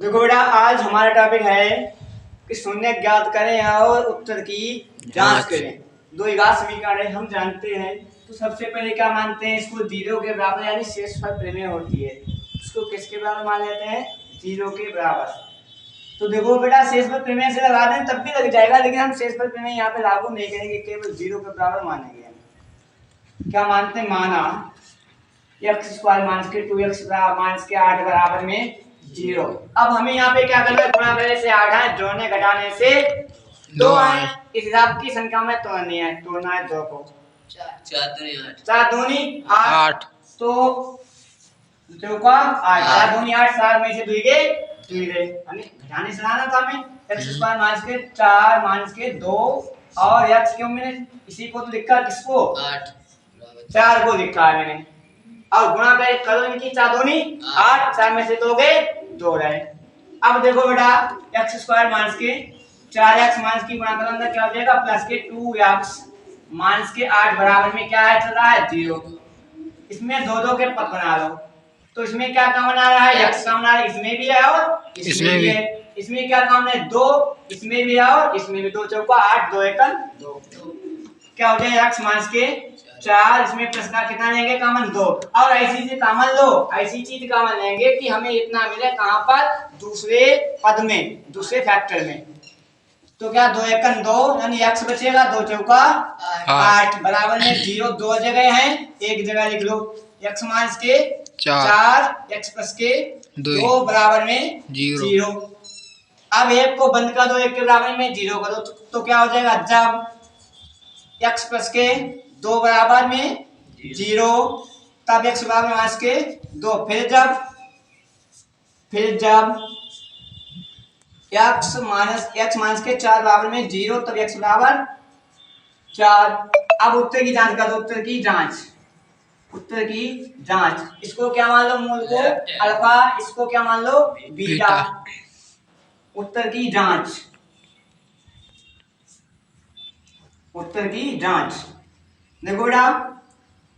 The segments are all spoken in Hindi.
देखो बेटा, आज हमारा टॉपिक है कि शून्य ज्ञात करें और उत्तर की जांच करें। दो घात समीकरण है, हम जानते हैं। तो सबसे पहले क्या मानते हैं, इसको जीरो के बराबर यानी शेषफल प्रमेय होती है। इसको किसके बराबर मान लेते हैं, जीरो के बराबर। तो देखो बेटा, शेषफल प्रमेय से लगा दें तब भी लग जाएगा, लेकिन हम शेषफल प्रमेय यहाँ पे लागू नहीं करेंगे, केवल जीरो के बराबर मानेंगे। क्या मानते हैं, माना एक्स स्क्वायर माइनस के 2x माइनस के 8 बराबर में जीरो। अब हमें यहाँ पे क्या करना है, गुणा करने से 8 है, जोड़ने घटाने से 2 है। इस हिसाब की संख्या में तोड़नी है, तोड़ना है 2 को। 4 दूनी 8, तो 2 का 8, 4 दूनी 8, 4 में से 2 गए 2 गए, यानी घटाने से लाना था हमें। एक्स स्क्वायर माइनस के 4 माइनस के 2 और एक्स क्यों मैंने इसी को तो लिखा, किसको 4 को लिखा है मैंने। अब गुणा करो इनकी, 4 दूनी 8, 4 में से 2 गए 2 रहे। अब देखो बेटा, एक्स स्क्वायर माइनस के 4x माइनस की गुणा करो, अंदर क्या हो जाएगा प्लस के 2x माइनस के 8 बराबर में क्या है, चल रहा है 0। इसमें दो दो के पद बना लो, तो इसमें क्या कॉमन आ रहा है, x कॉमन आ रहा है, इसमें भी है और इसमें भी है। इसमें क्या कॉमन है, 2, इसमें भी है और इसमें भी। 2 चौका 8, 2 एकम 2, क्या हो जाएगा x माइनस के 4, इसमें प्लस का कितना लेंगे कॉमन 2, और ऐसी चीज कॉमन लो, ऐसी चीज कॉमन लेंगे कि हमें इतना मिले कहां पर, दूसरे पद में, दूसरे फैक्टर में। तो क्या 2 एकम 2, यानी x बचेगा 2 चौका 8 बराबर में 0। दो जगह है, एक जगह लिख लो, x माइनस के 4 x प्लस के 2 बराबर में 0। अब एक को बंद कर दो, एक के बराबर में 0 करो, तो क्या हो जाएगा, जब x प्लस के 2 बराबर में 0 तब x बराबर माइनस के 2, फिर जब x माइनस के 4 बराबर में 0 तब x बराबर 4। अब उत्तर की जांच करो, उत्तर की जांच। इसको क्या मान लो, मूल को अल्फा, इसको क्या मान लो बीटा। उत्तर की जांच देखो बेटा,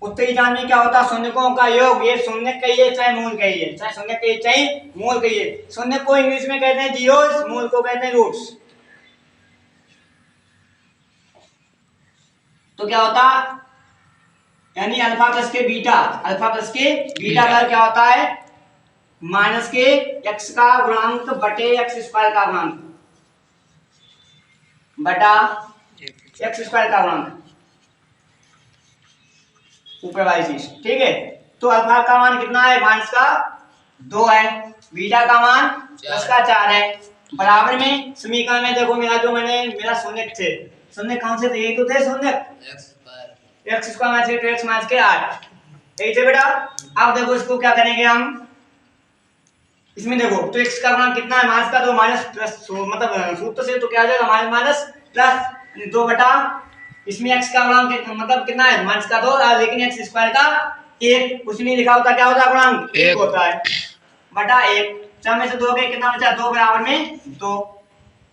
उत्तर की जांच में क्या होता है, शून्यकों का योग, ये शून्य कहिए चाहे मूल कहिए, चाहे शून्य कहिए चाहे मूल कहिए। शून्य को इंग्लिश में कहते हैं जीरोस, मूल को कहते हैं रूट्स। तो क्या होता, यानी अल्फा प्लस के बीटा का क्या होता है, माइनस के x का गुणांक बटे x स्क्वायर का गुणांक बटा x स्क्वायर का गुणांक, ऊपर वाली चीज, ठीक है। तो अल्फा का मान कितना है, माइनस का 2 है, बीटा का मान प्लस का 4 है, बराबर में समीकरण में देखो मेरा शून्य थे, शून्य कौन से थे, ये तो थे शून्य, x स्क्वायर माइनस के 2x माइनस के 8, यही थे बेटा। अब देखो इसको क्या करेंगे हम, इसमें देखो तो x का गुणांक कितना है, माइनस का 2 माइनस प्लस, मतलब सूत्र से तो क्या आ जाएगा माइनस प्लस 2 बटा, इसमें x का गुणांक मतलब कितना है, माइनस का 2, लेकिन x स्क्वायर का 1 कुछ नहीं लिखा होता, क्या होता है गुणांक 1 होता है, बटा 1। 4 में से 2 गए, कितना बचा 2 बराबर में 2।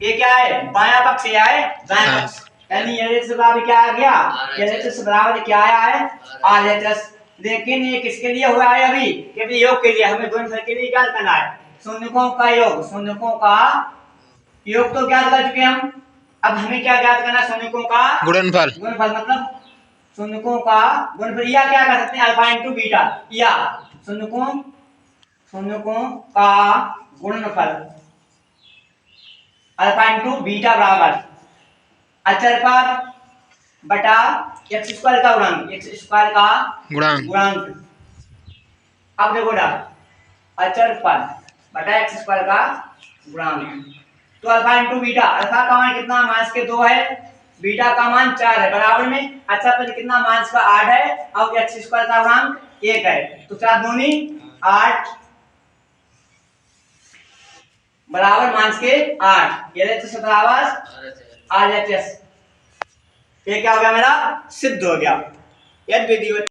ये क्या है, बायां पक्ष, ये है दायां पक्ष, यानी LHS बराबर क्या आ गया, LHS बराबर क्या आया है, RHS। लेकिन ये किसके लिए हुआ है, अभी केवल योग के लिए, हमें गुणनफल के लिए क्या करना है, शून्यकों का योग तो ज्ञात कर चुके हम। अब हमें क्या ज्ञात करना है, शून्यकों का गुणनफल मतलब शून्यकों का गुणनफल, या क्या कर सकते हैं अल्फा इंटू बीटा, या शून्यकों का गुणनफल अल्फा इंटू बीटा बराबर अचर पर बटा x स्क्वायर का गुणांक। अब देखो ना, अचर पर बटा x स्क्वायर का गुणांक, तो अल्फा इंटू बीटा, अल्फा का मान कितना माइनस के 2 है, बीटा का मान 4 है, बराबर में अच्छा पर कितना माइनस का 8 है, और x स्क्वायर का गुणांक 1 है, तो 4 दूनी 8 बराबर माइनस के 8, LHS बराबर RHS। ये क्या हो गया, मेरा सिद्ध हो गया। यदि